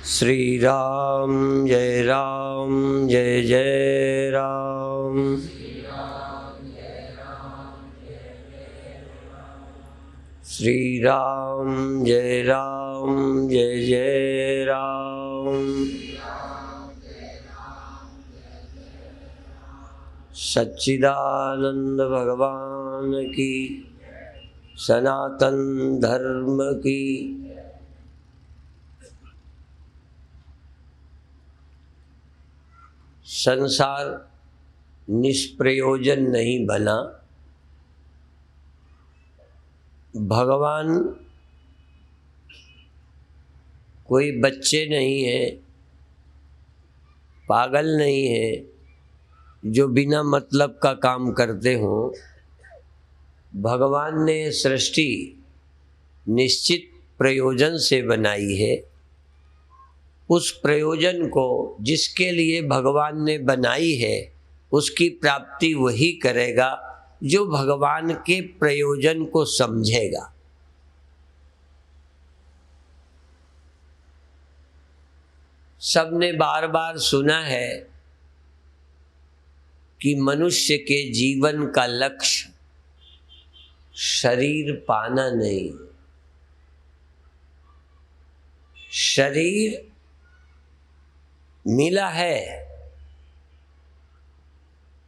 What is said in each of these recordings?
श्री राम जय जय राम। श्री राम जय जय राम। सच्चिदानंद भगवान की, सनातन धर्म की। संसार निष्प्रयोजन नहीं बना। भगवान कोई बच्चे नहीं हैं, पागल नहीं है जो बिना मतलब का काम करते हों। भगवान ने सृष्टि निश्चित प्रयोजन से बनाई है। उस प्रयोजन को जिसके लिए भगवान ने बनाई है उसकी प्राप्ति वही करेगा जो भगवान के प्रयोजन को समझेगा। सबने बार बार सुना है कि मनुष्य के जीवन का लक्ष्य शरीर पाना नहीं। शरीर मिला है,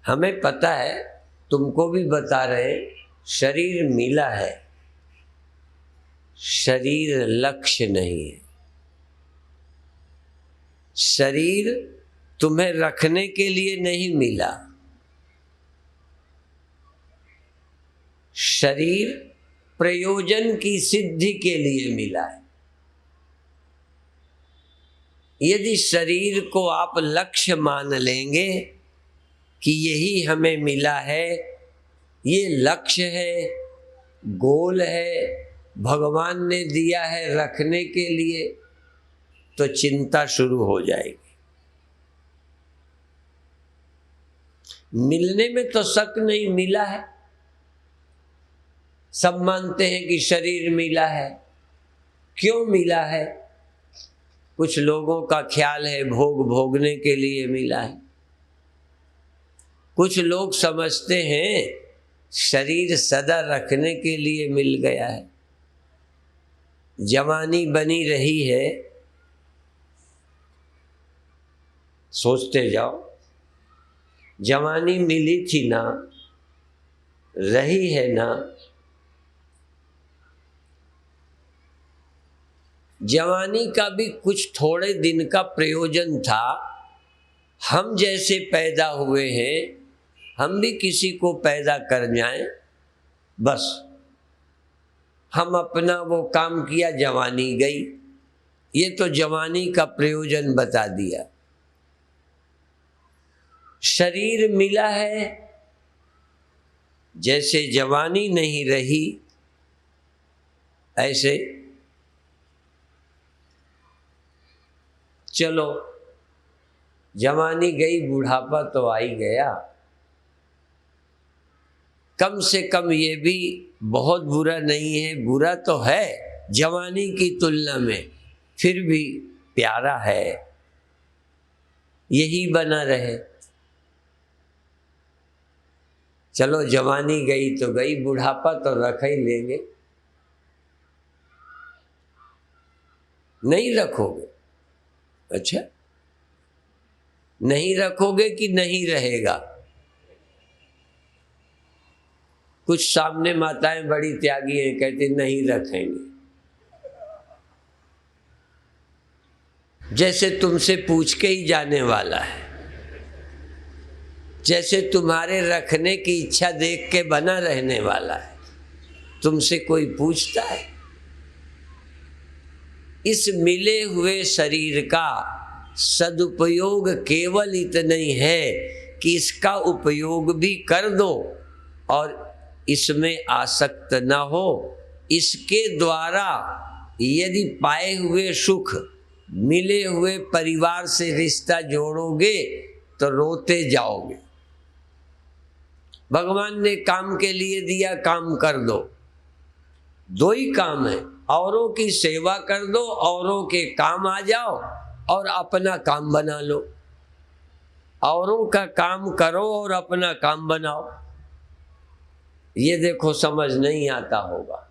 हमें पता है, तुमको भी बता रहे, शरीर मिला है। शरीर लक्ष्य नहीं है। शरीर तुम्हें रखने के लिए नहीं मिला। शरीर प्रयोजन की सिद्धि के लिए मिला है। यदि शरीर को आप लक्ष्य मान लेंगे कि यही हमें मिला है, ये लक्ष्य है, गोल है, भगवान ने दिया है रखने के लिए, तो चिंता शुरू हो जाएगी। मिलने में तो शक नहीं, मिला है। सब मानते हैं कि शरीर मिला है। क्यों मिला है? कुछ लोगों का ख्याल है भोग भोगने के लिए मिला है। कुछ लोग समझते हैं शरीर सदा रखने के लिए मिल गया है। जवानी बनी रही है, सोचते जाओ, जवानी मिली थी ना, रही है ना। जवानी का भी कुछ थोड़े दिन का प्रयोजन था। हम जैसे पैदा हुए हैं, हम भी किसी को पैदा कर जाएं, बस हम अपना वो काम किया, जवानी गई। ये तो जवानी का प्रयोजन बता दिया। शरीर मिला है, जैसे जवानी नहीं रही ऐसे चलो, जवानी गई, बुढ़ापा तो आ ही गया। कम से कम ये भी बहुत बुरा नहीं है। बुरा तो है जवानी की तुलना में, फिर भी प्यारा है। यही बना रहे। चलो, जवानी गई तो गई, बुढ़ापा तो रख ही लेंगे। नहीं रखोगे? अच्छा, नहीं रखोगे कि नहीं रहेगा? कुछ सामने माताएं बड़ी त्यागी हैं, कहती नहीं रखेंगे। जैसे तुमसे पूछ के ही जाने वाला है, जैसे तुम्हारे रखने की इच्छा देख के बना रहने वाला है। तुमसे कोई पूछता है? इस मिले हुए शरीर का सदुपयोग केवल इतना ही है कि इसका उपयोग भी कर दो और इसमें आसक्त न हो। इसके द्वारा यदि पाए हुए सुख, मिले हुए परिवार से रिश्ता जोड़ोगे तो रोते जाओगे। भगवान ने काम के लिए दिया, काम कर दो। दो ही काम है, औरों की सेवा कर दो, औरों के काम आ जाओ और अपना काम बना लो। औरों का काम करो और अपना काम बनाओ। ये देखो समझ नहीं आता होगा।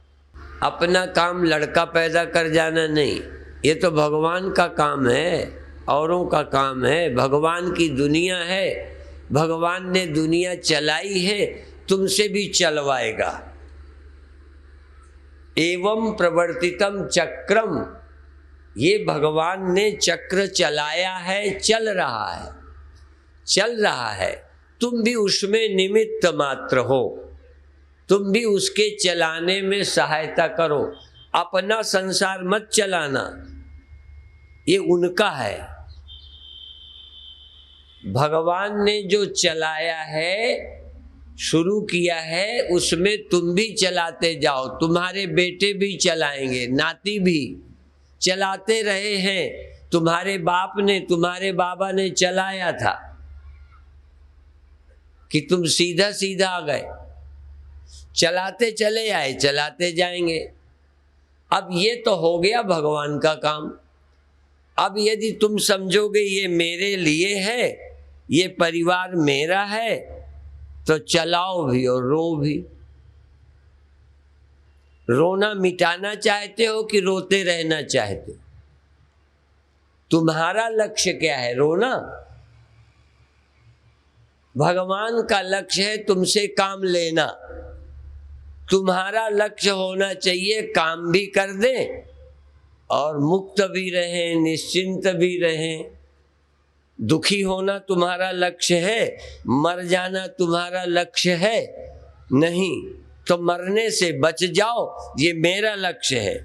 अपना काम लड़का पैदा कर जाना नहीं, ये तो भगवान का काम है, औरों का काम है। भगवान की दुनिया है, भगवान ने दुनिया चलाई है, तुमसे भी चलवाएगा। एवं प्रवर्तितम चक्रम, ये भगवान ने चक्र चलाया है, चल रहा है, चल रहा है। तुम भी उसमें निमित्त मात्र हो, तुम भी उसके चलाने में सहायता करो। अपना संसार मत चलाना, ये उनका है। भगवान ने जो चलाया है, शुरू किया है, उसमें तुम भी चलाते जाओ। तुम्हारे बेटे भी चलाएंगे, नाती भी चलाते रहे हैं। तुम्हारे बाप ने, तुम्हारे बाबा ने चलाया था कि तुम सीधा सीधा आ गए। चलाते चले आए, चलाते जाएंगे। अब ये तो हो गया भगवान का काम। अब यदि तुम समझोगे ये मेरे लिए है, ये परिवार मेरा है, तो चलाओ भी और रो भी। रोना मिटाना चाहते हो कि रोते रहना चाहते हो? तुम्हारा लक्ष्य क्या है? रोना? भगवान का लक्ष्य है तुमसे काम लेना। तुम्हारा लक्ष्य होना चाहिए काम भी कर दें और मुक्त भी रहें, निश्चिंत भी रहें। दुखी होना तुम्हारा लक्ष्य है, मर जाना तुम्हारा लक्ष्य है? नहीं, तो मरने से बच जाओ, ये मेरा लक्ष्य है।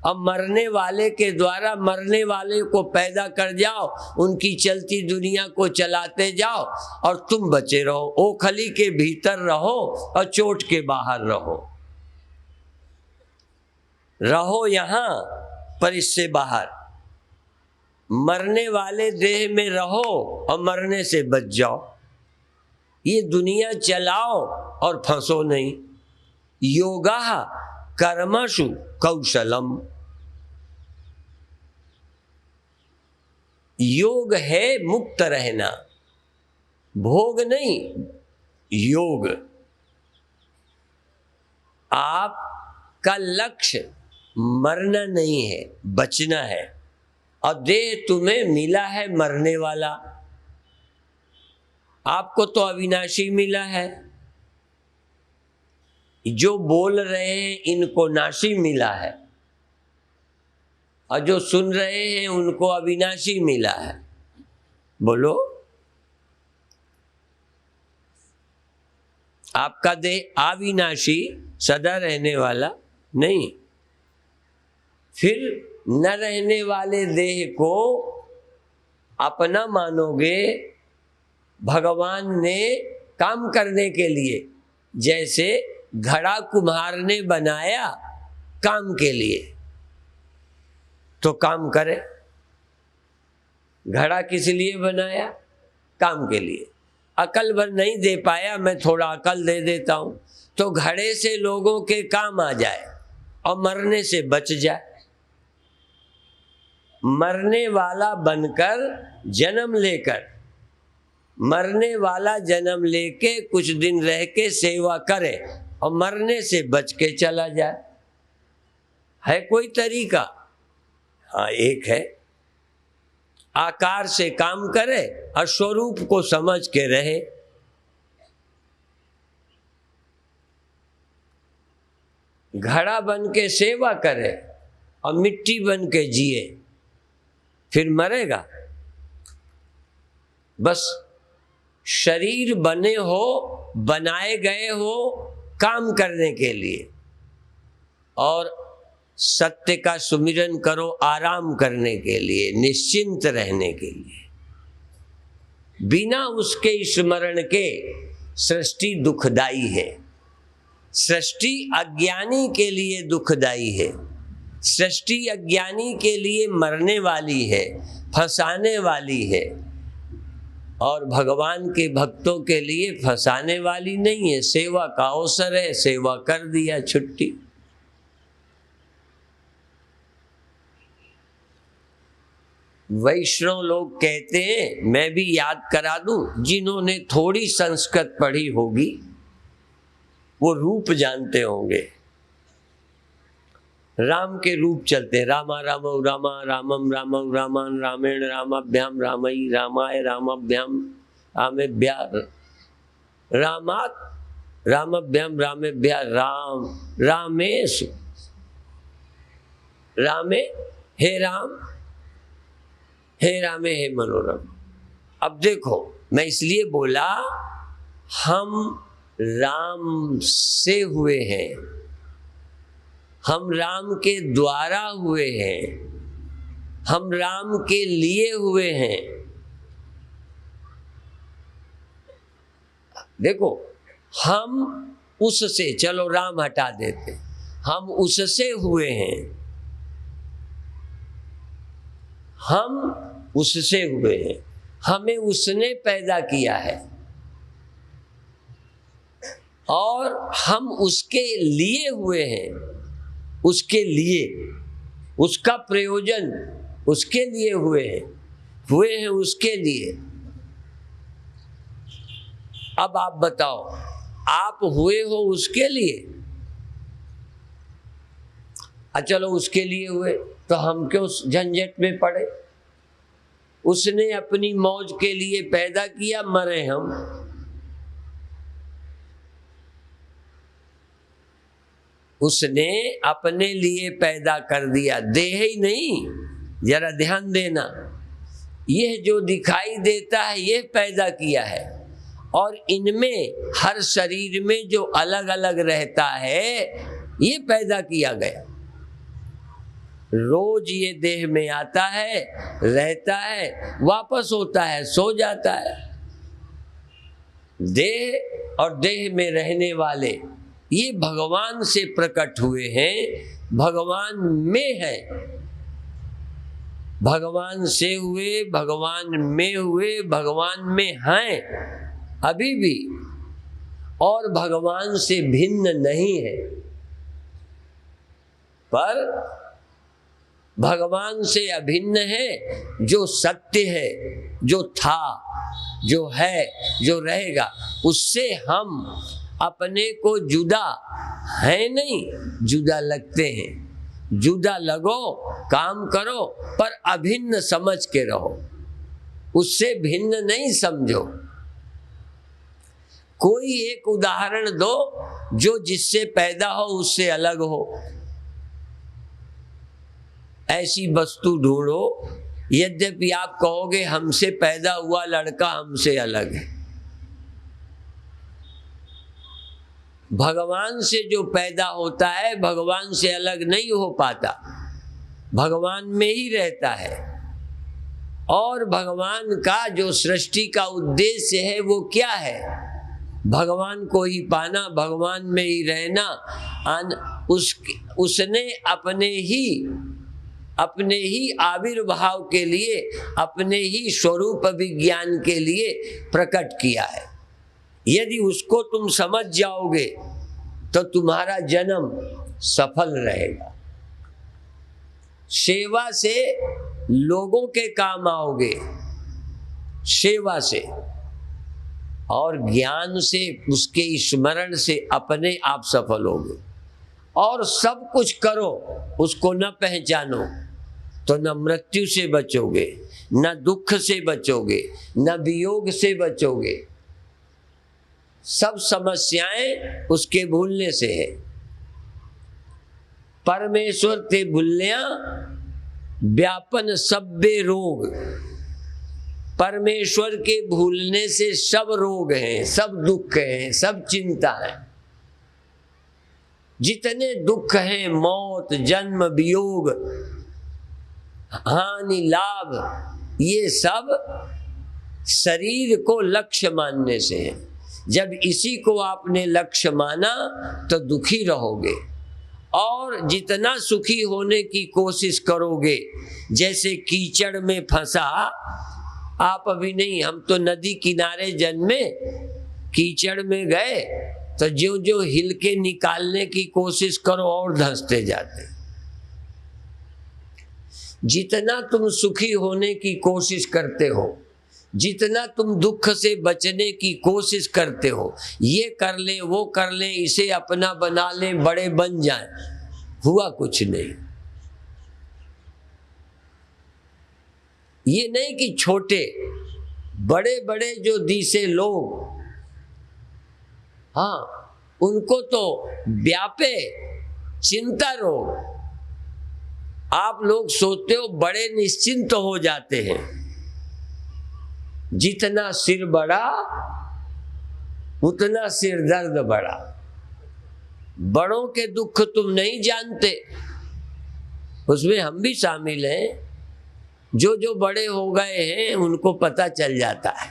अब मरने वाले के द्वारा मरने वाले को पैदा कर जाओ, उनकी चलती दुनिया को चलाते जाओ और तुम बचे रहो। ओखली के भीतर रहो और चोट के बाहर रहो। रहो यहाँ पर इससे बाहर। मरने वाले देह में रहो और मरने से बच जाओ। ये दुनिया चलाओ और फंसो नहीं। योगा कर्मसु कौशलम, योग है मुक्त रहना, भोग नहीं, योग। आपका लक्ष्य मरना नहीं है, बचना है। और देह तुम्हें मिला है मरने वाला, आपको तो अविनाशी मिला है। जो बोल रहे हैं इनको नाशी मिला है, और जो सुन रहे हैं उनको अविनाशी मिला है। बोलो, आपका देह अविनाशी सदा रहने वाला नहीं। फिर न रहने वाले देह को अपना मानोगे भगवान ने काम करने के लिए। जैसे घड़ा कुम्हार ने बनाया काम के लिए, तो काम करे। घड़ा किस लिए बनाया? काम के लिए। अकल भर नहीं दे पाया, मैं थोड़ा अकल दे देता हूं, तो घड़े से लोगों के काम आ जाए और मरने से बच जाए। मरने वाला बनकर जन्म लेकर, मरने वाला जन्म लेके कुछ दिन रह के सेवा करे और मरने से बच के चला जाए। है कोई तरीका? हाँ, एक है। आकार से काम करे और स्वरूप को समझ के रहे। घड़ा बन के सेवा करे और मिट्टी बन के जिए, फिर मरेगा। बस शरीर बने हो, बनाए गए हो काम करने के लिए, और सत्य का सुमिरन करो आराम करने के लिए, निश्चिंत रहने के लिए। बिना उसके स्मरण के सृष्टि दुखदाई है। सृष्टि अज्ञानी के लिए दुखदाई है। सृष्टि अज्ञानी के लिए मरने वाली है, फंसाने वाली है, और भगवान के भक्तों के लिए फंसाने वाली नहीं है। सेवा का अवसर है, सेवा कर दिया, छुट्टी। वैष्णव लोग कहते हैं, मैं भी याद करा दूं, जिन्होंने थोड़ी संस्कृत पढ़ी होगी वो रूप जानते होंगे। राम के रूप चलते हैं, रामा रामौ रामा रामम रामौ रामान रामेण रामाभ्याम रामई रामाय रामाभ्याम रामेभ्या रामात रामाभ्याम रामेभ्या राम रामेश रामे हे राम हे रामे हे मनोरम। अब देखो, मैं इसलिए बोला हम राम से हुए हैं, हम राम के द्वारा हुए हैं, हम राम के लिए हुए हैं। देखो, हम उससे, चलो राम हटा देते, हम उससे हुए हैं, हम उससे हुए हैं, हमें उसने पैदा किया है और हम उसके लिए हुए हैं, उसके लिए, उसका प्रयोजन उसके लिए हुए हैं उसके लिए। अब आप बताओ, आप हुए हो उसके लिए? चलो उसके लिए हुए तो हम क्यों झंझट में पड़े? उसने अपनी मौज के लिए पैदा किया, मरे हम। उसने अपने लिए पैदा कर दिया, देह ही नहीं। जरा ध्यान देना, यह जो दिखाई देता है यह पैदा किया है, और इनमें हर शरीर में जो अलग अलग रहता है ये पैदा किया गया। रोज ये देह में आता है, रहता है, वापस होता है, सो जाता है। देह और देह में रहने वाले ये भगवान से प्रकट हुए हैं, भगवान में है, भगवान से हुए, भगवान में हुए, भगवान में हैं अभी भी, और भगवान से भिन्न नहीं है। पर भगवान से अभिन्न है, जो सत्य है, जो था, जो है, जो रहेगा, उससे हम अपने को जुदा है नहीं, जुदा लगते हैं। जुदा लगो, काम करो, पर अभिन्न समझ के रहो, उससे भिन्न नहीं समझो। कोई एक उदाहरण दो जो जिससे पैदा हो उससे अलग हो। ऐसी वस्तु ढूंढो, यद्यपि आप कहोगे हमसे पैदा हुआ लड़का हमसे अलग है। भगवान से जो पैदा होता है भगवान से अलग नहीं हो पाता, भगवान में ही रहता है। और भगवान का जो सृष्टि का उद्देश्य है वो क्या है? भगवान को ही पाना, भगवान में ही रहना। उसने अपने ही आविर्भाव के लिए, अपने ही स्वरूप विज्ञान के लिए प्रकट किया है। यदि उसको तुम समझ जाओगे तो तुम्हारा जन्म सफल रहेगा। सेवा से लोगों के काम आओगे, सेवा से, और ज्ञान से, उसके स्मरण से अपने आप सफल होगे। और सब कुछ करो, उसको न पहचानो तो न मृत्यु से बचोगे, न दुख से बचोगे, न वियोग से बचोगे। सब समस्याएं उसके भूलने से है। परमेश्वर ते भूलिया व्यापन सब्बे रोग। परमेश्वर के भूलने से सब रोग हैं, सब दुख हैं, सब चिंता है। जितने दुख हैं, मौत, जन्म, वियोग, हानि, लाभ, ये सब शरीर को लक्ष्य मानने से है। जब इसी को आपने लक्ष्य माना तो दुखी रहोगे, और जितना सुखी होने की कोशिश करोगे, जैसे कीचड़ में फंसा, आप अभी नहीं, हम तो नदी किनारे जन्मे, कीचड़ में गए तो ज्यों ज्यों हिल के निकालने की कोशिश करो और धंसते जाते। जितना तुम सुखी होने की कोशिश करते हो, जितना तुम दुख से बचने की कोशिश करते हो, ये कर ले वो कर ले, इसे अपना बना ले, बड़े बन जाएं, हुआ कुछ नहीं। ये नहीं कि छोटे बड़े बड़े जो दिसे लोग, हाँ उनको तो व्यापे चिंता रोग। आप लोग सोचते हो बड़े निश्चिंत हो जाते हैं, जितना सिर बड़ा उतना सिर दर्द बड़ा। बड़ों के दुख तुम नहीं जानते, उसमें हम भी शामिल हैं। जो बड़े हो गए हैं उनको पता चल जाता है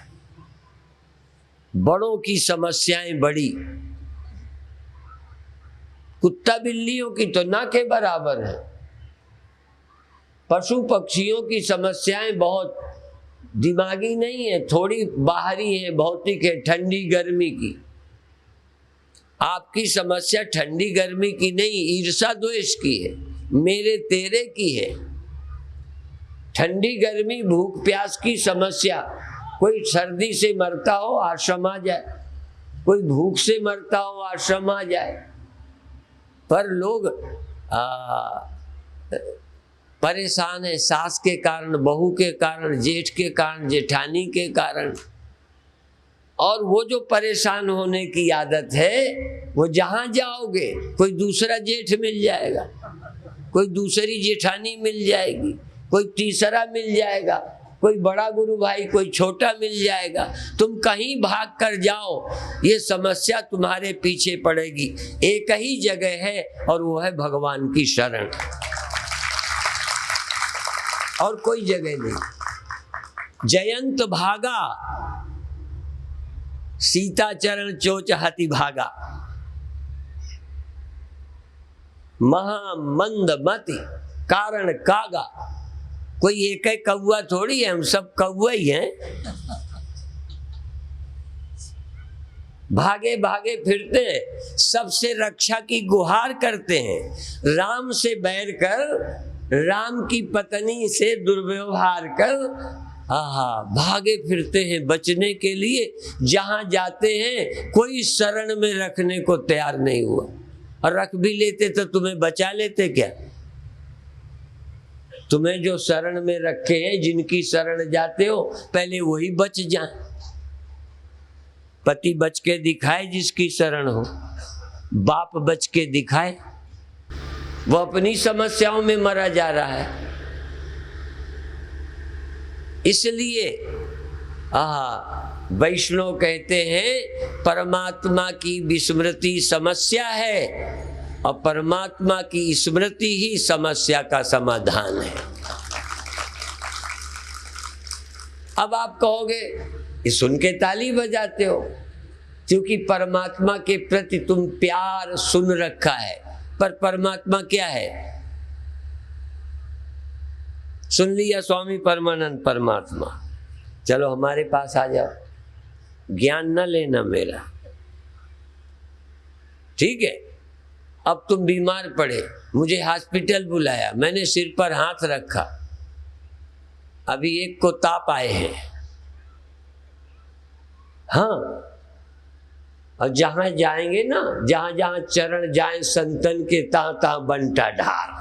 बड़ों की समस्याएं बड़ी, कुत्ता बिल्लियों की तो ना के बराबर है। पशु पक्षियों की समस्याएं बहुत दिमागी नहीं है, थोड़ी बाहरी है, भौतिक है, ठंडी गर्मी की। आपकी समस्या ठंडी गर्मी की नहीं, ईर्षा द्वेष की है, मेरे तेरे की है। ठंडी गर्मी भूख प्यास की समस्या, कोई सर्दी से मरता हो आश्रम आ जाए, कोई भूख से मरता हो आश्रम आ जाए। पर लोग परेशान है, सास के कारण, बहू के कारण, जेठ के कारण, जेठानी के कारण। और वो जो परेशान होने की आदत है, वो जहां जाओगे कोई दूसरा जेठ मिल जाएगा, कोई दूसरी जेठानी मिल जाएगी, कोई तीसरा मिल जाएगा, कोई बड़ा गुरु भाई, कोई छोटा मिल जाएगा। तुम कहीं भाग कर जाओ, ये समस्या तुम्हारे पीछे पड़ेगी। एक ही जगह है और वो है भगवान की शरण, और कोई जगह नहीं। जयंत भागा सीता चरण चोच हाथी भागा, महामंद मति कारण कागा। कोई एक है कौआ थोड़ी है, हम सब कौआ ही हैं। भागे भागे फिरते हैं, सबसे रक्षा की गुहार करते हैं। राम से बैर कर, राम की पत्नी से दुर्व्यवहार कर, भागे फिरते हैं बचने के लिए। जहां जाते हैं कोई शरण में रखने को तैयार नहीं हुआ, और रख भी लेते तो तुम्हें बचा लेते क्या? तुम्हें जो शरण में रखे हैं, जिनकी शरण जाते हो, पहले वही बच जाए। पति बच के दिखाए जिसकी शरण हो, बाप बच के दिखाए, वो अपनी समस्याओं में मरा जा रहा है। इसलिए वैष्णव कहते हैं परमात्मा की विस्मृति समस्या है, और परमात्मा की स्मृति ही समस्या का समाधान है। अब आप कहोगे, ये सुन के ताली बजाते हो, क्योंकि परमात्मा के प्रति तुम प्यार सुन रखा है। पर परमात्मा क्या है? सुन लिया स्वामी परमानंद परमात्मा, चलो हमारे पास आ जाओ, ज्ञान न लेना मेरा, ठीक है। अब तुम बीमार पड़े, मुझे हॉस्पिटल बुलाया, मैंने सिर पर हाथ रखा, अभी एक को ताप आए हैं, हाँ। और जहां जाएंगे ना, जहां जहां चरण जाए संतन के, तहां तहां बनता ढार।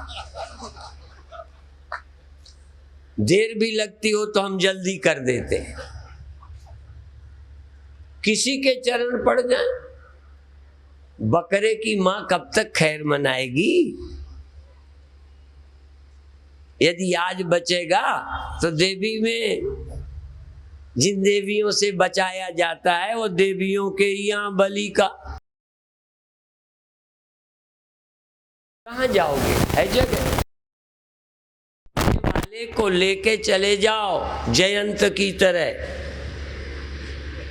देर भी लगती हो तो हम जल्दी कर देते हैं। किसी के चरण पड़ जाए, बकरे की मां कब तक खैर मनाएगी? यदि आज बचेगा तो देवी में, जिन देवियों से बचाया जाता है वो देवियों के यहाँ बलि का। कहाँ जाओगे? है जगह, वाले को लेके चले जाओ, जयंत की तरह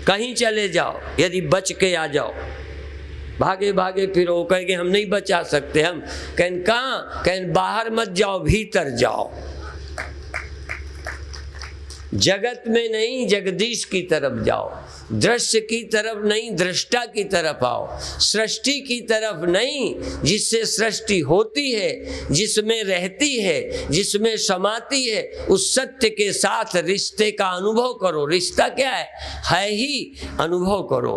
कहीं चले जाओ, यदि बच के आ जाओ। भागे भागे फिर वो कहेंगे हम नहीं बचा सकते, हम कहें कहाँ, कहें बाहर मत जाओ, भीतर जाओ। जगत में नहीं, जगदीश की तरफ जाओ। दृश्य की तरफ नहीं, दृष्टा की तरफ आओ। सृष्टि की तरफ नहीं, जिससे सृष्टि होती है, जिसमें रहती है, जिसमें समाती है, उस सत्य के साथ रिश्ते का अनुभव करो। रिश्ता क्या है ही अनुभव करो।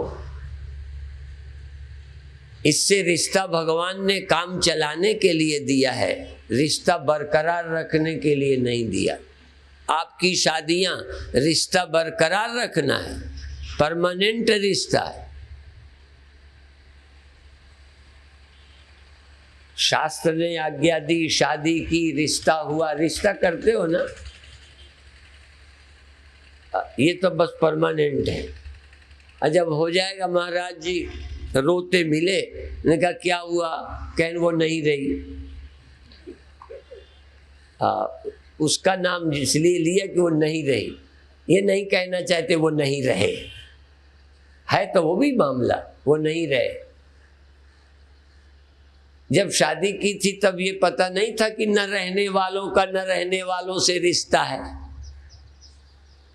इससे रिश्ता भगवान ने काम चलाने के लिए दिया है, रिश्ता बरकरार रखने के लिए नहीं दिया। आपकी शादियां रिश्ता बरकरार रखना है, परमानेंट रिश्ता है। शास्त्र ने आज्ञा दी, शादी की, रिश्ता हुआ, रिश्ता करते हो ना, ये तो बस परमानेंट है। जब हो जाएगा, महाराज जी रोते मिले, ने कहा क्या हुआ, कहन वो नहीं रही। उसका नाम इसलिए लिया कि वो नहीं रही, ये नहीं कहना चाहते वो नहीं रहे, है तो वो भी मामला, वो नहीं रहे। जब शादी की थी तब ये पता नहीं था कि न रहने वालों का न रहने वालों से रिश्ता है,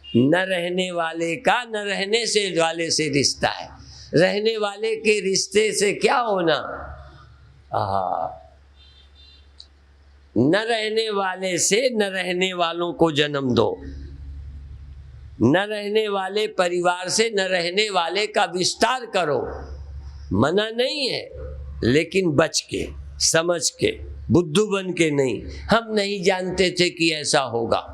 न रहने वाले का न रहने से वाले से रिश्ता है। रहने वाले के रिश्ते से क्या होना, न रहने वाले से न रहने वालों को जन्म दो, न रहने वाले परिवार से न रहने वाले का विस्तार करो। मना नहीं है, लेकिन बच के, समझ के, बुद्धू बन के नहीं। हम नहीं जानते थे कि ऐसा होगा,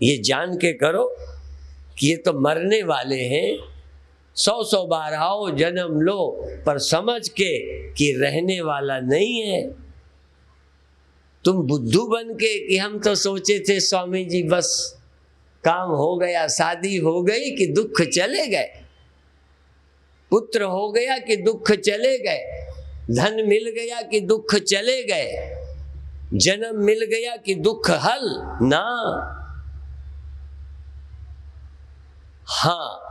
ये जान के करो कि ये तो मरने वाले हैं, 100 बार आओ जन्म लो, पर समझ के कि रहने वाला नहीं है। तुम बुद्धू बन के कि हम तो सोचे थे स्वामी जी बस काम हो गया, शादी हो गई कि दुख चले गए, पुत्र हो गया कि दुख चले गए, धन मिल गया कि दुख चले गए, जन्म मिल गया कि दुख हल ना। हाँ,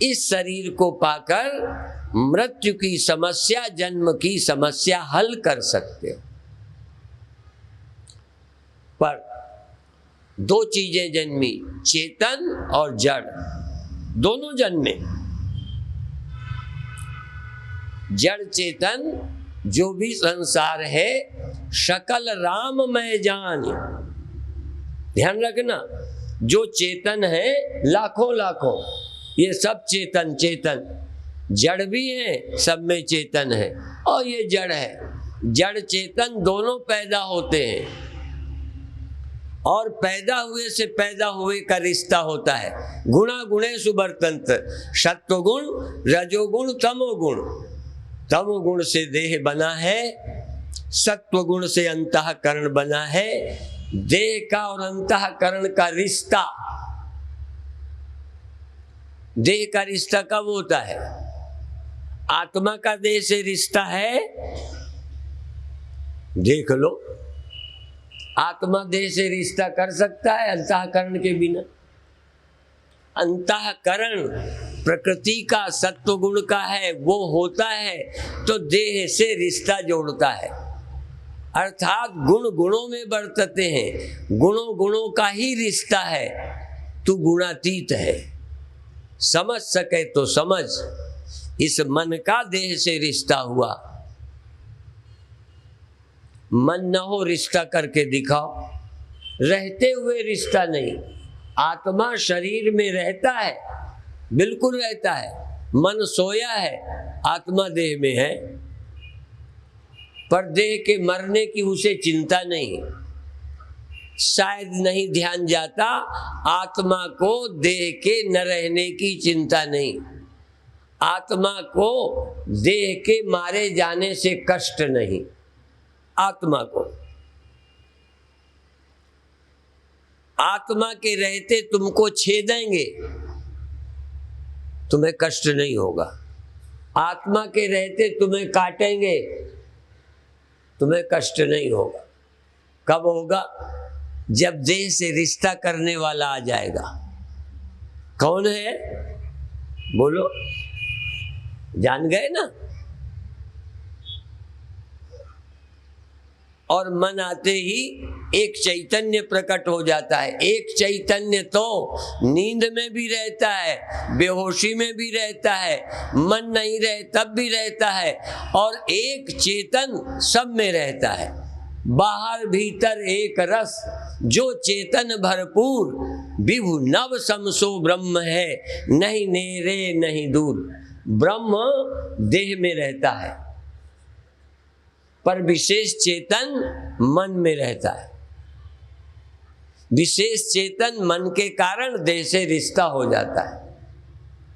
इस शरीर को पाकर मृत्यु की समस्या, जन्म की समस्या हल कर सकते हो। पर दो चीजें जन्मी, चेतन और जड़, दोनों जन्मे। जड़ चेतन जो भी संसार है, सकल राम मैं जान। ध्यान रखना, जो चेतन है लाखों लाखों, ये सब चेतन चेतन, जड़ भी है, सब में चेतन है, और ये जड़ है। जड़ चेतन दोनों पैदा होते हैं, और पैदा हुए से पैदा हुए का रिश्ता होता है। गुणा गुणेषु वर्तन्ते, सत्वगुण, रजोगुण, तमोगुण। तमोगुण से देह बना है, सत्वगुण से अंतःकरण बना है। देह का और अंतःकरण का रिश्ता, देह का रिश्ता कब होता है? आत्मा का देह से रिश्ता है, देख लो, आत्मा देह से रिश्ता कर सकता है अंतःकरण के बिना? अंतःकरण प्रकृति का सत्व गुण का है, वो होता है तो देह से रिश्ता जोड़ता है। अर्थात गुण गुणों में बरतते हैं, गुणों गुणों का ही रिश्ता है। तू गुणातीत है, समझ सके तो समझ। इस मन का देह से रिश्ता हुआ, मन न हो रिश्ता करके दिखाओ। रहते हुए रिश्ता नहीं, आत्मा शरीर में रहता है, बिल्कुल रहता है। मन सोया है, आत्मा देह में है, पर देह के मरने की उसे चिंता नहीं, शायद नहीं ध्यान जाता। आत्मा को देह के न रहने की चिंता नहीं, आत्मा को देह के मारे जाने से कष्ट नहीं। आत्मा को, आत्मा के रहते तुमको छेदेंगे, तुम्हें कष्ट नहीं होगा। आत्मा के रहते तुम्हें काटेंगे, तुम्हें कष्ट नहीं होगा। कब होगा? जब देह से रिश्ता करने वाला आ जाएगा। कौन है? बोलो, जान गए ना? और मन आते ही एक चैतन्य प्रकट हो जाता है। एक चैतन्य तो नींद में भी रहता है, बेहोशी में भी रहता है, मन नहीं रहे तब भी रहता है, और एक चेतन सब में रहता है। बाहर भीतर एक रस, जो चेतन भरपूर, विभु नव समसो ब्रह्म है, नहीं नेरे नहीं दूर। ब्रह्म देह में रहता है, पर विशेष चेतन मन में रहता है। विशेष चेतन मन के कारण देह से रिश्ता हो जाता है।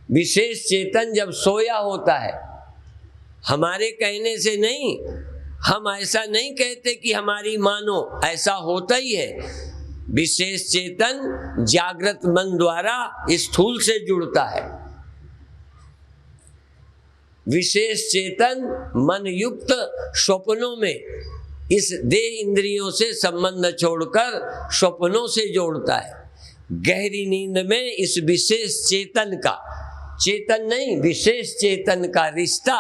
विशेष चेतन जब सोया होता है, हमारे कहने से नहीं, हम ऐसा नहीं कहते कि हमारी मानो, ऐसा होता ही है। विशेष चेतन जागृत मन द्वारा स्थूल से जुड़ता है। विशेष चेतन मन युक्त स्वप्नों में इस देह इंद्रियों से संबंध छोड़कर स्वप्नों से जोड़ता है। गहरी नींद में इस विशेष चेतन का, चेतन नहीं विशेष चेतन का रिश्ता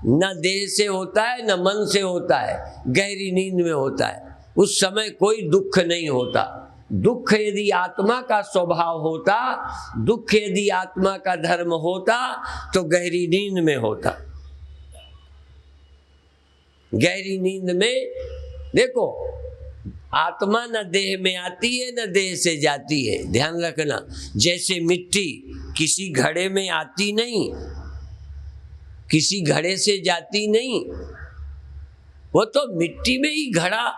न देह से होता है न मन से होता है, गहरी नींद में होता है। उस समय कोई दुख नहीं होता। दुख यदि आत्मा का स्वभाव होता, दुख यदि आत्मा का धर्म होता, तो गहरी नींद में होता। गहरी नींद में देखो, आत्मा न देह में आती है न देह से जाती है, ध्यान रखना। जैसे मिट्टी किसी घड़े में आती नहीं, किसी घड़े से जाती नहीं, वो तो मिट्टी में ही घड़ा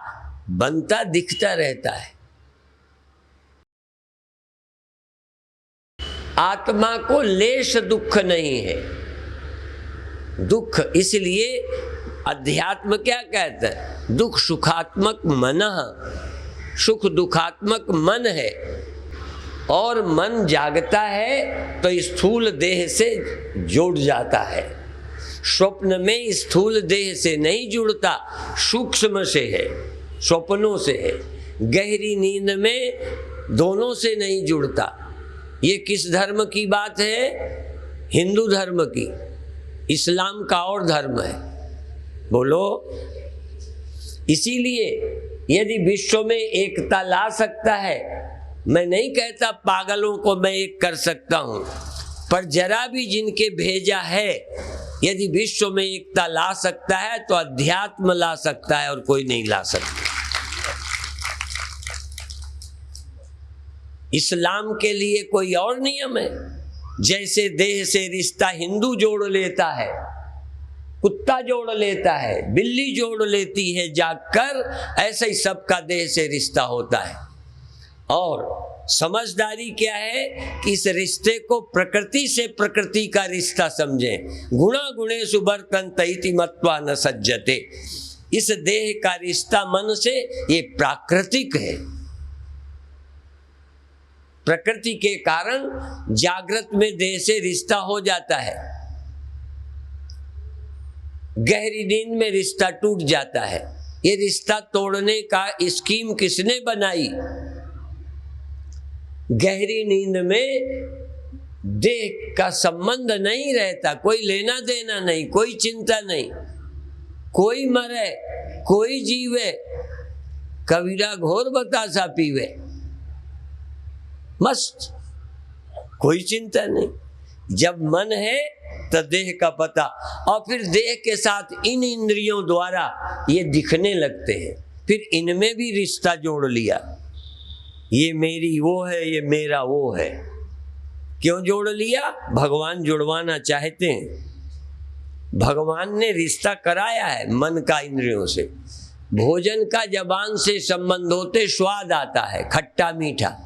बनता दिखता रहता है। आत्मा को लेश दुख नहीं है। दुख इसलिए अध्यात्म क्या कहता है? दुख सुखात्मक मन, सुख दुखात्मक मन है। और मन जागता है तो स्थूल देह से जुड़ जाता है। स्वप्न में स्थूल देह से नहीं जुड़ता, सूक्ष्म से है, स्वप्नों से है। गहरी नींद में दोनों से नहीं जुड़ता। ये किस धर्म की बात है? हिंदू धर्म की। इस्लाम का और धर्म है, बोलो। इसीलिए यदि विश्व में एकता ला सकता है, मैं नहीं कहता पागलों को मैं एक कर सकता हूं, पर जरा भी जिनके भेजा है, यदि विश्व में एकता ला सकता है तो अध्यात्म ला सकता है, और कोई नहीं ला सकता। इस्लाम के लिए कोई और नियम है। जैसे देह से रिश्ता हिंदू जोड़ लेता है, कुत्ता जोड़ लेता है, बिल्ली जोड़ लेती है जागकर, ऐसे ही सबका देह से रिश्ता होता है। और समझदारी क्या है कि इस रिश्ते को प्रकृति से प्रकृति का रिश्ता समझें। गुणा गुणेषु वर्तन्ते मत्वा न सज्जते। इस देह का रिश्ता मन से ये प्राकृतिक है। प्रकृति के कारण जागृत में देह से रिश्ता हो जाता है, गहरी नींद में रिश्ता टूट जाता है। ये रिश्ता तोड़ने का स्कीम किसने बनाई? गहरी नींद में देह का संबंध नहीं रहता, कोई लेना देना नहीं, कोई चिंता नहीं, कोई मरे कोई जीवे, कबीरा घोर बतासा पीवे, मस्त, कोई चिंता नहीं। जब मन है तो देह का पता, और फिर देह के साथ इन इंद्रियों द्वारा ये दिखने लगते हैं। फिर इनमें भी रिश्ता जोड़ लिया, ये मेरी वो है, ये मेरा वो है। क्यों जोड़ लिया? भगवान जुड़वाना चाहते हैं। भगवान ने रिश्ता कराया है मन का इंद्रियों से। भोजन का जबान से संबंध होते स्वाद आता है, खट्टा मीठा।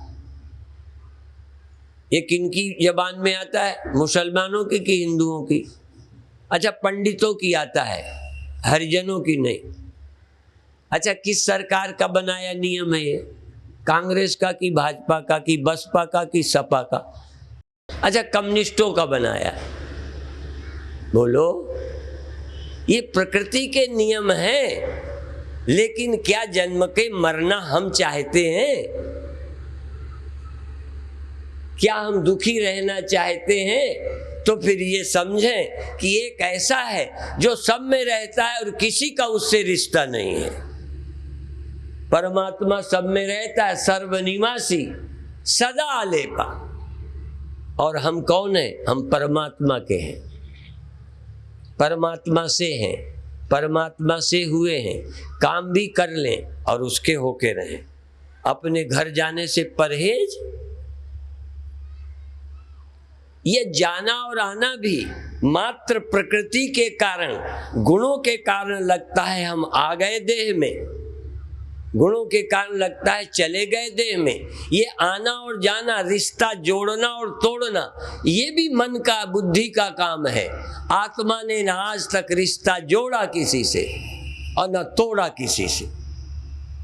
ये किनकी जबान में आता है? मुसलमानों की कि हिंदुओं की? अच्छा, पंडितों की आता है, हरिजनों की नहीं। अच्छा, किस सरकार का बनाया नियम है ये? कांग्रेस का कि भाजपा का कि बसपा का कि सपा का? अच्छा, कम्युनिस्टों का बनाया है। बोलो, ये प्रकृति के नियम हैं। लेकिन क्या जन्म के मरना हम चाहते हैं? क्या हम दुखी रहना चाहते हैं? तो फिर ये समझें कि एक ऐसा है जो सब में रहता है और किसी का उससे रिश्ता नहीं है। परमात्मा सब में रहता है, सर्वनिवासी, सदा आलेपा। और हम कौन हैं? हम परमात्मा के हैं, परमात्मा से हैं, परमात्मा से हुए हैं। काम भी कर लें और उसके होके रहें। अपने घर जाने से परहेज, ये जाना और आना भी मात्र प्रकृति के कारण, गुणों के कारण लगता है हम आ गए देह में, गुणों के कारण लगता है चले गए देह में। ये आना और जाना, रिश्ता जोड़ना और तोड़ना, ये भी मन का, बुद्धि का काम है। आत्मा ने न आज तक रिश्ता जोड़ा किसी से और न तोड़ा किसी से।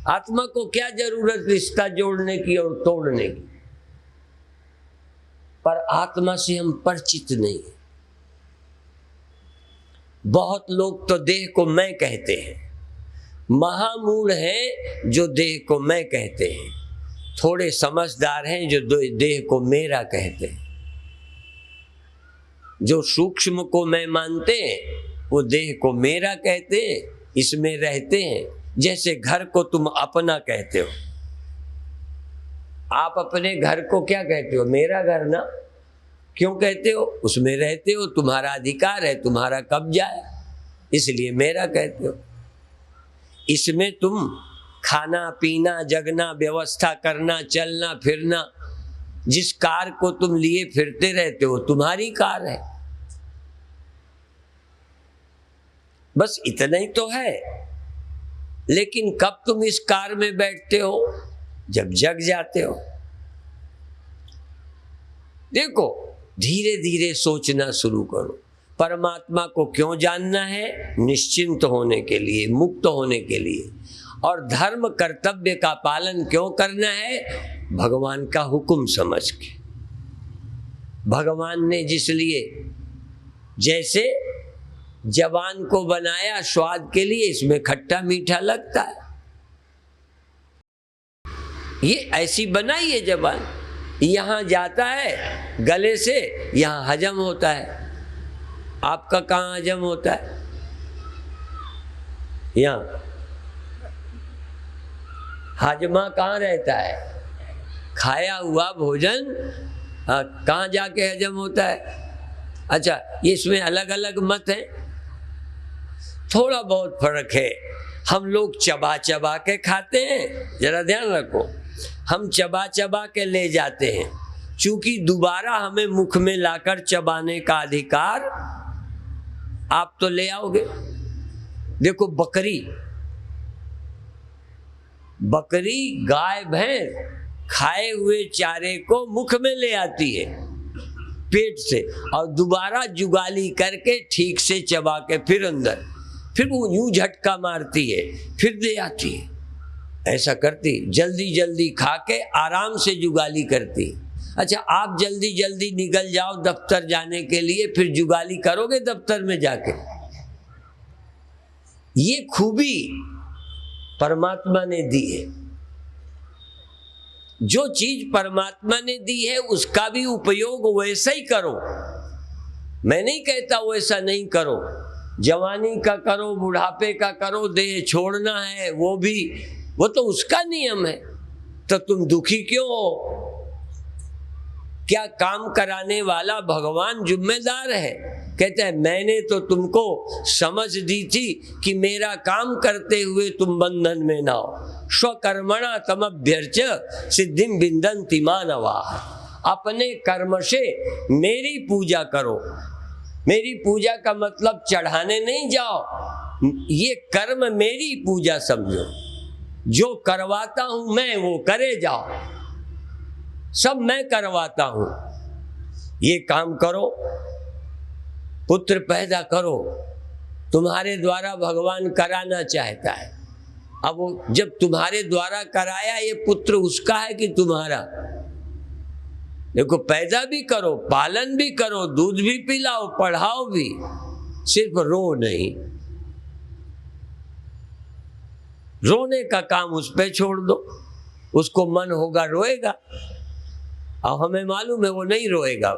आत्मा को क्या जरूरत रिश्ता जोड़ने की और तोड़ने की? पर आत्मा से हम परिचित नहीं। बहुत लोग तो देह को मैं कहते हैं, महामूढ़ हैं जो देह को मैं कहते हैं, थोड़े समझदार हैं जो देह को मेरा कहते हैं। जो सूक्ष्म को मैं मानते हैं वो देह को मेरा कहते हैं, इसमें रहते हैं। जैसे घर को तुम अपना कहते हो, आप अपने घर को क्या कहते हो? मेरा घर ना। क्यों कहते हो? उसमें रहते हो, तुम्हारा अधिकार है, तुम्हारा कब्जा है, इसलिए मेरा कहते हो। इसमें तुम खाना पीना, जगना, व्यवस्था करना, चलना फिरना, जिस कार को तुम लिए फिरते रहते हो, तुम्हारी कार है। बस इतना ही तो है। लेकिन कब तुम इस कार में बैठते हो? जब जग जाते हो। देखो, धीरे धीरे सोचना शुरू करो। परमात्मा को क्यों जानना है? निश्चिंत होने के लिए, मुक्त होने के लिए। और धर्म कर्तव्य का पालन क्यों करना है? भगवान का हुक्म समझ के। भगवान ने जिसलिए, जैसे जवान को बनाया स्वाद के लिए, इसमें खट्टा मीठा लगता है, ये ऐसी बनाई है जवान, यहाँ जाता है गले से, यहाँ हजम होता है। आपका कहाँ हजम होता है? यहाँ। हाजमा कहाँ रहता है? खाया हुआ भोजन कहाँ जाके हजम होता है? अच्छा, ये इसमें अलग अलग मत है, थोड़ा बहुत फर्क है। हम लोग चबा चबा के खाते हैं, जरा ध्यान रखो, हम चबा चबा के ले जाते हैं, चूंकि दोबारा हमें मुख में लाकर चबाने का अधिकार आप तो ले आओगे। देखो, बकरी गाय भैंस खाए हुए चारे को मुख में ले आती है पेट से, और दोबारा जुगाली करके ठीक से चबा के फिर अंदर, फिर वो यूं झटका मारती है, फिर दे आती है। ऐसा करती, जल्दी जल्दी खा के आराम से जुगाली करती। अच्छा, आप जल्दी जल्दी निकल जाओ दफ्तर जाने के लिए, फिर जुगाली करोगे दफ्तर में जाके? ये खूबी परमात्मा ने दी है। जो चीज परमात्मा ने दी है उसका भी उपयोग वैसा ही करो। मैं नहीं कहता वैसा नहीं करो, जवानी का करो, बुढ़ापे का करो, देह छोड़ना है वो तो उसका नियम है। तो तुम दुखी क्यों हो? क्या काम कराने वाला भगवान जिम्मेदार है? कहते हैं मैंने तो तुमको समझ दी थी कि मेरा काम करते हुए तुम बंधन में ना हो। स्वकर्मणा तमभ्यर्च सिद्धिं विन्दन्ति मानवाः। अपने कर्म से मेरी पूजा करो। मेरी पूजा का मतलब चढ़ाने नहीं जाओ, ये कर्म मेरी पूजा समझो। जो करवाता हूं मैं वो करे जाओ, सब मैं करवाता हूं। ये काम करो, पुत्र पैदा करो, तुम्हारे द्वारा भगवान कराना चाहता है। अब वो जब तुम्हारे द्वारा कराया, ये पुत्र उसका है कि तुम्हारा? देखो, पैदा भी करो, पालन भी करो, दूध भी पिलाओ, पढ़ाओ भी, सिर्फ रो नहीं। रोने का काम उस पे छोड़ दो, उसको मन होगा रोएगा, और हमें मालूम है वो नहीं रोएगा।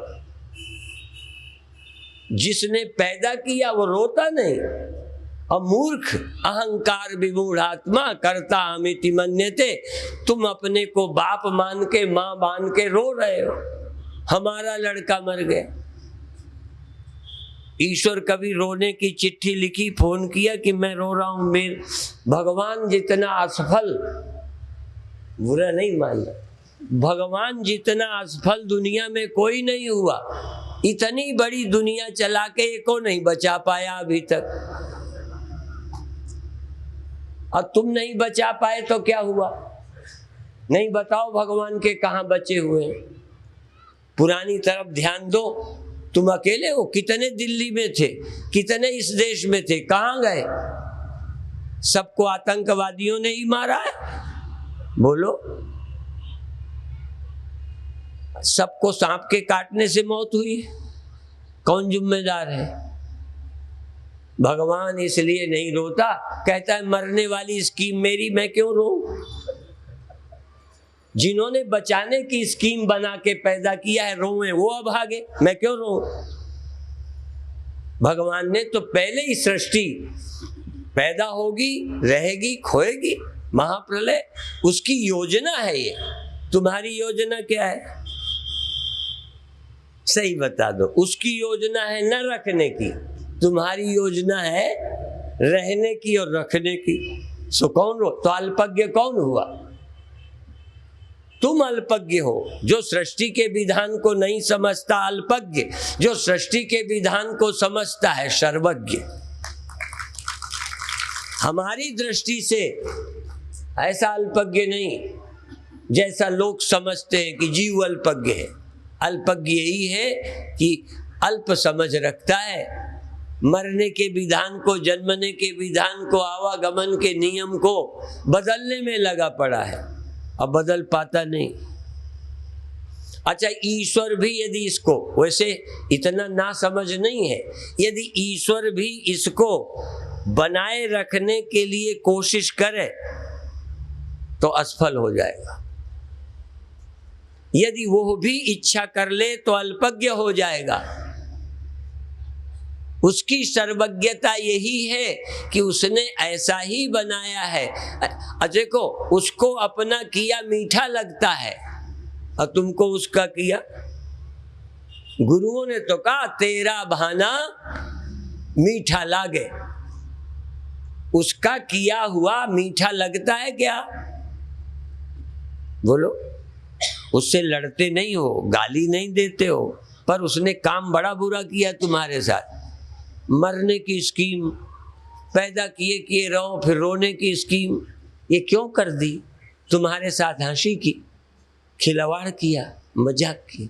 जिसने पैदा किया वो रोता नहीं, और मूर्ख अहंकार विमूढ़ात्मा कर्ता अमिति मन्यते, तुम अपने को बाप मान के मां मान के रो रहे हो, हमारा लड़का मर गया। ईश्वर कभी रोने की चिट्ठी लिखी, फोन किया कि मैं रो रहा हूं, मेरे भगवान जितना असफल, बुरा नहीं मानना, भगवान जितना असफल दुनिया में कोई नहीं हुआ। इतनी बड़ी दुनिया चला के एको नहीं बचा पाया अभी तक। अब तुम नहीं बचा पाए तो क्या हुआ? नहीं बताओ भगवान के कहां बचे हुए हैं? पुरानी तरफ ध्यान दो। तुम अकेले हो? कितने दिल्ली में थे, कितने इस देश में थे, कहां गए? सबको आतंकवादियों ने ही मारा है? बोलो। सबको सांप के काटने से मौत हुई, कौन जिम्मेदार है? भगवान इसलिए नहीं रोता, कहता है मरने वाली स्कीम मेरी, मैं क्यों रोऊं? जिन्होंने बचाने की स्कीम बना के पैदा किया है रोए, वो अब भागे, मैं क्यों रोऊं? भगवान ने तो पहले ही सृष्टि पैदा होगी, रहेगी, खोएगी, महाप्रलय उसकी योजना है। ये तुम्हारी योजना क्या है? सही बता दो। उसकी योजना है न रखने की, तुम्हारी योजना है रहने की और रखने की। सो कौन रो? तो अल्पज्ञ कौन हुआ? तुम अल्पज्ञ हो, जो सृष्टि के विधान को नहीं समझता अल्पज्ञ, जो सृष्टि के विधान को समझता है सर्वज्ञ। हमारी दृष्टि से ऐसा अल्पज्ञ नहीं जैसा लोग समझते हैं कि जीव अल्पज्ञ है। अल्पज्ञ यही है कि अल्प समझ रखता है, मरने के विधान को, जन्मने के विधान को, आवागमन के नियम को बदलने में लगा पड़ा है, अब बदल पाता नहीं। अच्छा, ईश्वर भी यदि इसको, वैसे इतना ना समझ नहीं है, यदि ईश्वर भी इसको बनाए रखने के लिए कोशिश करे तो असफल हो जाएगा। यदि वो भी इच्छा कर ले तो अल्पज्ञ हो जाएगा। उसकी सर्वज्ञता यही है कि उसने ऐसा ही बनाया है। देखो, उसको अपना किया मीठा लगता है और तुमको उसका किया। गुरुओं ने तो कहा तेरा भाना मीठा लागे। उसका किया हुआ मीठा लगता है क्या? बोलो। उससे लड़ते नहीं हो, गाली नहीं देते हो, पर उसने काम बड़ा बुरा किया तुम्हारे साथ। मरने की स्कीम पैदा किए रहो, फिर रोने की स्कीम, ये क्यों कर दी? तुम्हारे साथ हंसी की, खिलवाड़ किया, मजाक की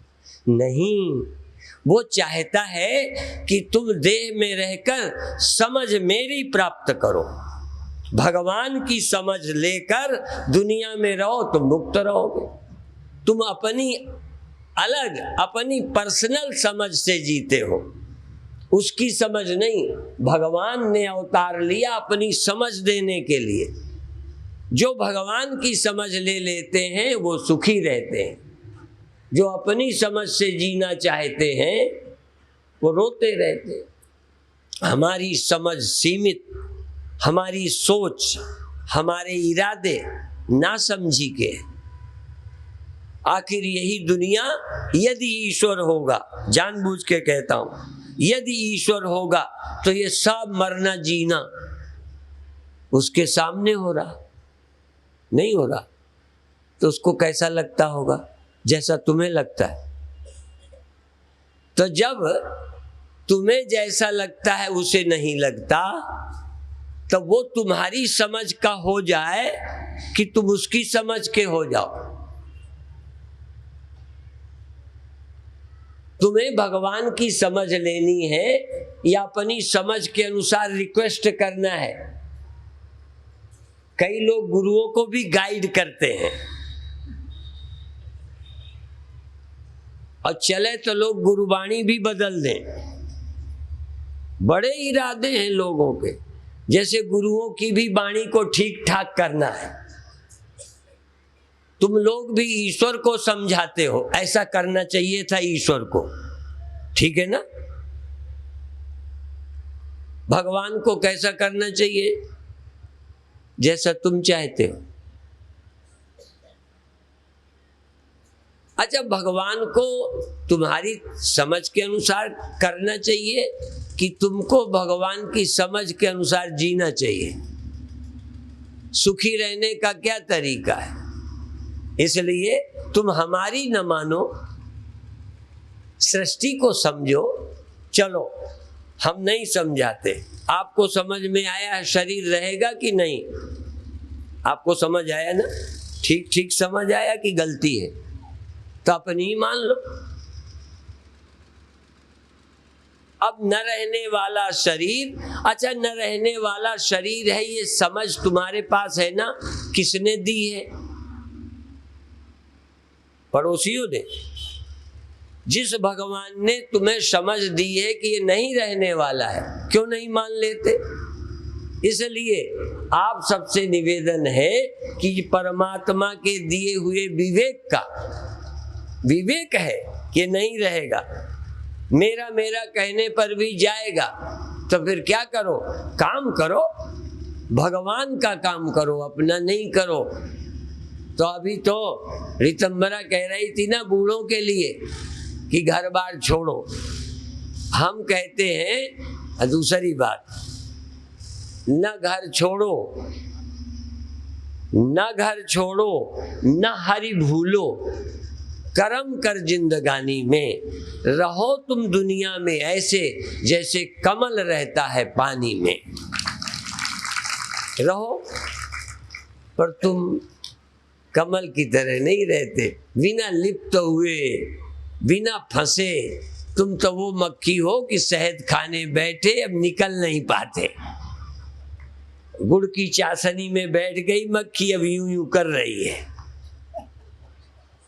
नहीं। वो चाहता है कि तुम देह में रहकर समझ मेरी प्राप्त करो। भगवान की समझ लेकर दुनिया में रहो तो मुक्त रहोगे। तुम अपनी अलग, अपनी पर्सनल समझ से जीते हो, उसकी समझ नहीं। भगवान ने अवतार लिया अपनी समझ देने के लिए। जो भगवान की समझ ले लेते हैं वो सुखी रहते हैं, जो अपनी समझ से जीना चाहते हैं वो रोते रहते हैं। हमारी समझ सीमित, हमारी सोच, हमारे इरादे नासमझी के। आखिर यही दुनिया, यदि ईश्वर होगा, जानबूझ के कहता हूं, यदि ईश्वर होगा तो ये सब मरना जीना उसके सामने हो रहा, नहीं हो रहा, तो उसको कैसा लगता होगा? जैसा तुम्हें लगता है। तो जब तुम्हें जैसा लगता है उसे नहीं लगता, तब वो तुम्हारी समझ का हो जाए कि तुम उसकी समझ के हो जाओ। तुम्हें भगवान की समझ लेनी है या अपनी समझ के अनुसार रिक्वेस्ट करना है? कई लोग गुरुओं को भी गाइड करते हैं, और चले तो लोग गुरुवाणी भी बदल दें। बड़े इरादे हैं लोगों के, जैसे गुरुओं की भी वाणी को ठीक ठाक करना है। तुम लोग भी ईश्वर को समझाते हो, ऐसा करना चाहिए था ईश्वर को, ठीक है ना? भगवान को कैसा करना चाहिए? जैसा तुम चाहते हो। अच्छा, भगवान को तुम्हारी समझ के अनुसार करना चाहिए कि तुमको भगवान की समझ के अनुसार जीना चाहिए? सुखी रहने का क्या तरीका है? इसलिए तुम हमारी न मानो, सृष्टि को समझो। चलो, हम नहीं समझाते। आपको समझ में आया है शरीर रहेगा कि नहीं? आपको समझ आया ना? ठीक ठीक समझ आया कि गलती है? तो अपनी ही मान लो। अब न रहने वाला शरीर, अच्छा न रहने वाला शरीर है, ये समझ तुम्हारे पास है ना? किसने दी है? पड़ोसियों ने। जिस भगवान ने तुम्हें समझ दी है कि ये नहीं रहने वाला है, क्यों नहीं मान लेते? इसलिए आप सबसे निवेदन है कि परमात्मा के दिए हुए विवेक है कि नहीं रहेगा, मेरा मेरा कहने पर भी जाएगा, तो फिर क्या करो? काम करो, भगवान का काम करो, अपना नहीं करो। तो अभी तो रितंबरा कह रही थी ना बूढ़ों के लिए कि घर बार छोड़ो। हम कहते हैं दूसरी बात, न घर छोड़ो, न घर छोड़ो, न हरि भूलो, कर्म कर जिंदगानी में, रहो तुम दुनिया में ऐसे जैसे कमल रहता है पानी में। रहो, पर तुम कमल की तरह नहीं रहते, बिना लिप्त हुए, बिना फंसे। तुम तो वो मक्खी हो कि शहद खाने बैठे, अब निकल नहीं पाते। गुड़ की चाशनी में बैठ गई मक्खी, अब यूं यूं कर रही है,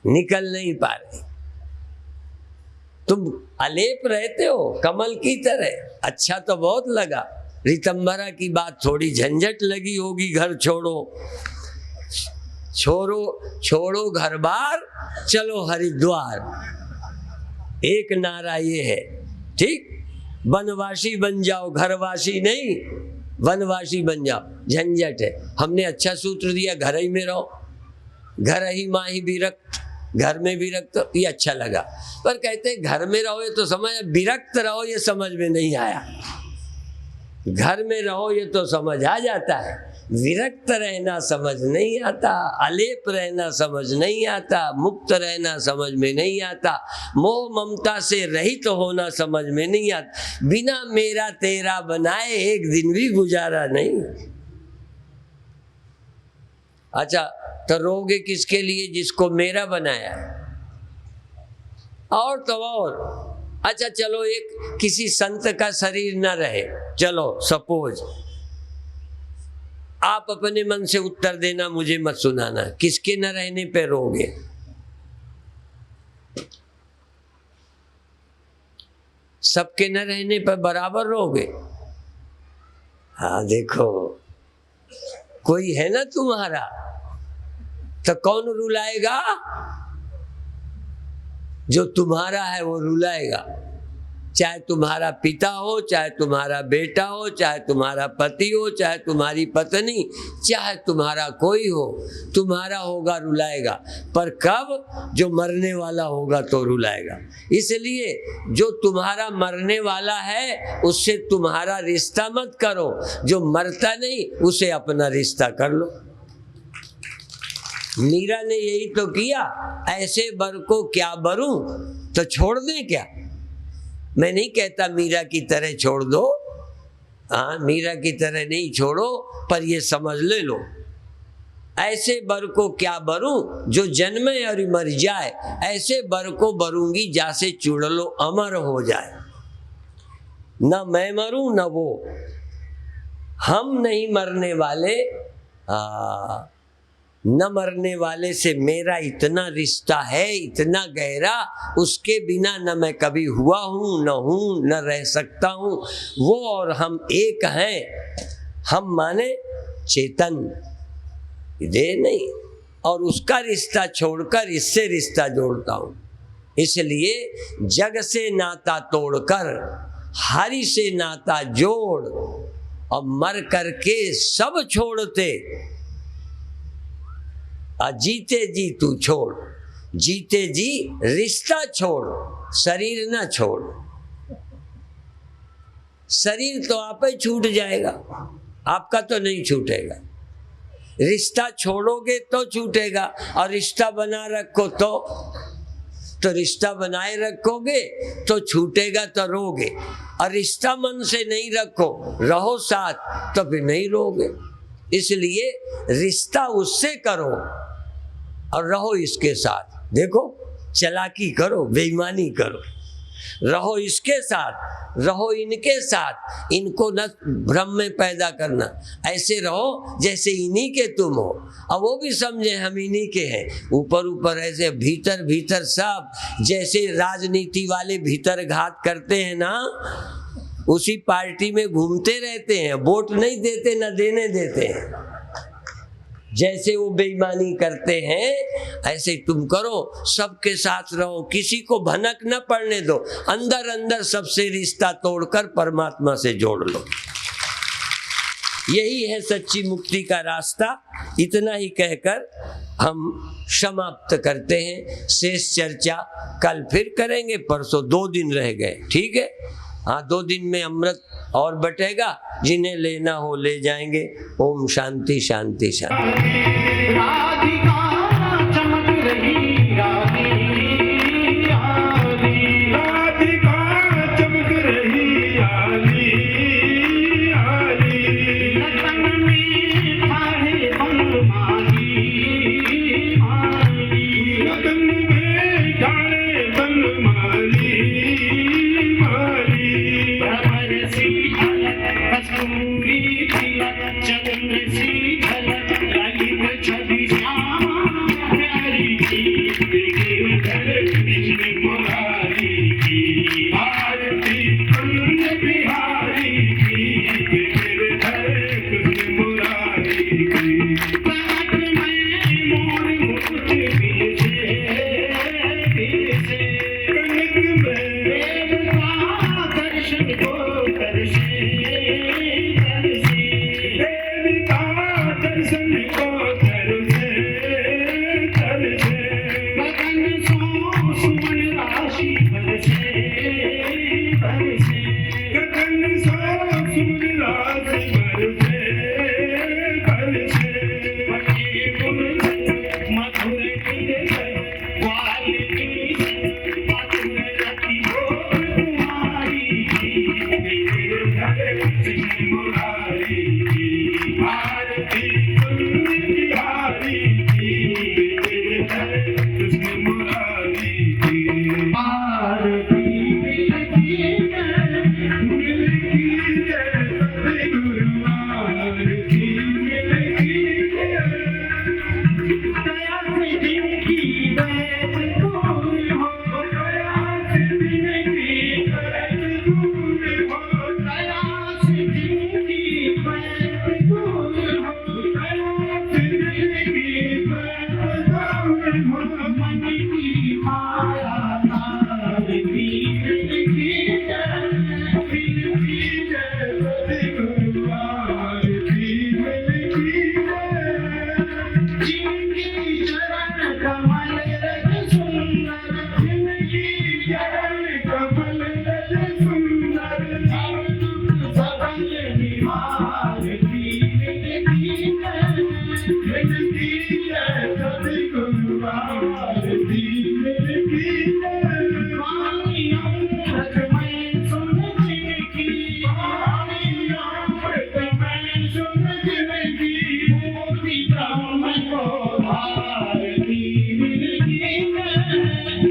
निकल नहीं पा रही। तुम अलेप रहते हो कमल की तरह। अच्छा तो बहुत लगा, रितंबरा की बात थोड़ी झंझट लगी होगी। घर छोड़ो, छोड़ो घर बार, चलो हरिद्वार, एक नारा ये है। ठीक, वनवासी बन जाओ, घरवासी नहीं, वनवासी बन जाओ। झंझट है। हमने अच्छा सूत्र दिया, घर ही में रहो, घर ही माँ ही विरक्त, घर में विरक्त, ये अच्छा लगा। पर कहते घर में रहो ये तो समझ, विरक्त रहो ये समझ में नहीं आया। घर में रहो ये तो समझ आ जाता है, विरक्त रहना समझ नहीं आता, अलेप रहना समझ नहीं आता, मुक्त रहना समझ में नहीं आता, मोह ममता से रहित तो होना समझ में नहीं आता। बिना मेरा तेरा बनाए एक दिन भी गुजारा नहीं। अच्छा, तो रोगे किसके लिए? जिसको मेरा बनाया। और तो और, अच्छा चलो एक किसी संत का शरीर न रहे, चलो सपोज, आप अपने मन से उत्तर देना, मुझे मत सुनाना, किसके न रहने पे रोगे? सबके न रहने पर बराबर रोगे? हाँ देखो, कोई है ना तुम्हारा, तो कौन रुलाएगा? जो तुम्हारा है वो रुलाएगा। चाहे तुम्हारा पिता हो, चाहे तुम्हारा बेटा हो, चाहे तुम्हारा पति हो, चाहे तुम्हारी पत्नी, चाहे तुम्हारा कोई हो, तुम्हारा होगा रुलाएगा। पर कब? जो मरने वाला होगा तो रुलाएगा। इसलिए जो तुम्हारा मरने वाला है उससे तुम्हारा रिश्ता मत करो, जो मरता नहीं उसे अपना रिश्ता कर लो। मीरा ने यही तो किया, ऐसे बर को क्या बरूं, तो छोड़ दें क्या? मैं नहीं कहता मीरा की तरह छोड़ दो, हाँ मीरा की तरह नहीं छोड़ो, पर ये समझ ले लो, ऐसे बर को क्या बरूं जो जन्मे और मर जाए, ऐसे बर को बरूंगी जासे चुड़लो अमर हो जाए। न मैं मरूं न वो, हम नहीं मरने वाले, न मरने वाले से मेरा इतना रिश्ता है, इतना गहरा, उसके बिना न मैं कभी हुआ हूँ, न हूँ, न रह सकता हूँ। वो और हम एक हैं। हम माने चेतन, देह नहीं, और उसका रिश्ता छोड़कर इससे रिश्ता जोड़ता हूँ। इसलिए जग से नाता तोड़कर हरि से नाता जोड़ और मर करके सब छोड़ते, जीते जी तू छोड़, जीते जी रिश्ता छोड़, शरीर ना छोड़। शरीर तो आप ही छूट जाएगा, आपका तो नहीं छूटेगा। रिश्ता छोड़ोगे तो छूटेगा, और रिश्ता बना रखो तो रिश्ता बनाए रखोगे तो छूटेगा तो रोगे, और रिश्ता मन से नहीं रखो, रहो साथ तो फिर नहीं रोगे। इसलिए रिश्ता उससे करो और रहो इसके साथ। देखो, चालाकी करो, बेईमानी करो, रहो इसके साथ, रहो इनके साथ, इनको न भ्रम में पैदा करना। ऐसे रहो जैसे इन्हीं के तुम हो, और वो भी समझे हम इन्हीं के हैं। ऊपर ऊपर ऐसे, भीतर भीतर सब, जैसे राजनीति वाले भीतर घात करते हैं ना, उसी पार्टी में घूमते रहते हैं, वोट नहीं देते न देने देते हैं। जैसे वो बेईमानी करते हैं ऐसे तुम करो, सबके साथ रहो, किसी को भनक न पड़ने दो, अंदर अंदर सबसे रिश्ता तोड़कर परमात्मा से जोड़ लो। यही है सच्ची मुक्ति का रास्ता। इतना ही कहकर हम समाप्त करते हैं। शेष चर्चा कल फिर करेंगे, परसों 2 दिन रह गए, ठीक है। हाँ, 2 दिन में अमृत और बटेगा, जिन्हें लेना हो ले जाएंगे। ओम शांति शांति शांति। राधिका चमक रही, राधिका चमक रही, लगन में ठाड़े बनमाली, लगन में ठाड़े बनमाली, भ्रमर सी कस्तूरी तिलक, चंद्र सी झलक, ललित छवि श्यामा प्यारी की, कृष्ण मुरारी की, आरती कुंज बिहारी की, कृष्ण मुरारी की। कनक में मोर मुकुट बिरसे, कनक में देवता दर्शन को करसे, देवता दर्शन को करसे, बदन सो सुमन राशि बरसे, गगन सो सुमन राशि बरसे, बचे गुलशन मधुर कीर्तन, वाल्मीकि मधुर रति गोप कुमारी की, कृष्ण मुरारी की, आरती कुंज बिहारी की, कृष्ण मुरारी की। आरती मिलती है, मिलती है, सतगुरु आरती मिलती है। दया से जिनकी बैठ दूर हो, दया से जिनकी बैठ दूर हो, दया से जिनकी बैठ दूर हो, दया से जिनकी बैठ दूर हो, मन की माया तारती मिलती है, मिलती है, सतगुरु आरती मिलती है। जिनकी चरण कमल रज सुंदर, जिनकी चरण कमल रज सुंदर, सब दुख सबल निवार की मिलती है, मिलती है, सतगुरु आरती मिलती है। वाणी अमृत में सुन जिनकी, वाणी अमृत में सुन जिनकी, मोती ब्रह्म को भारती मिलती है,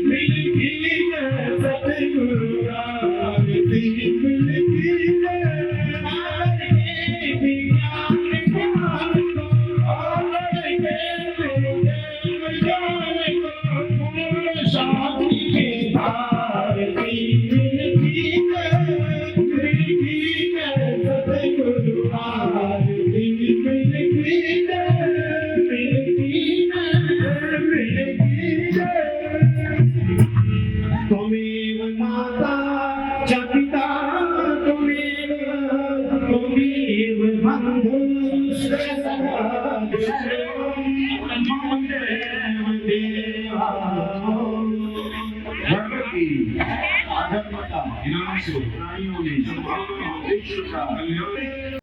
मिलती है, सतगुरु आरती मिलती है। विज्ञान ज्ञान को और के देव ज्ञान को, पूर्ण धर्म का, ज्ञान से प्राणियों ने, विश्व का कल्याण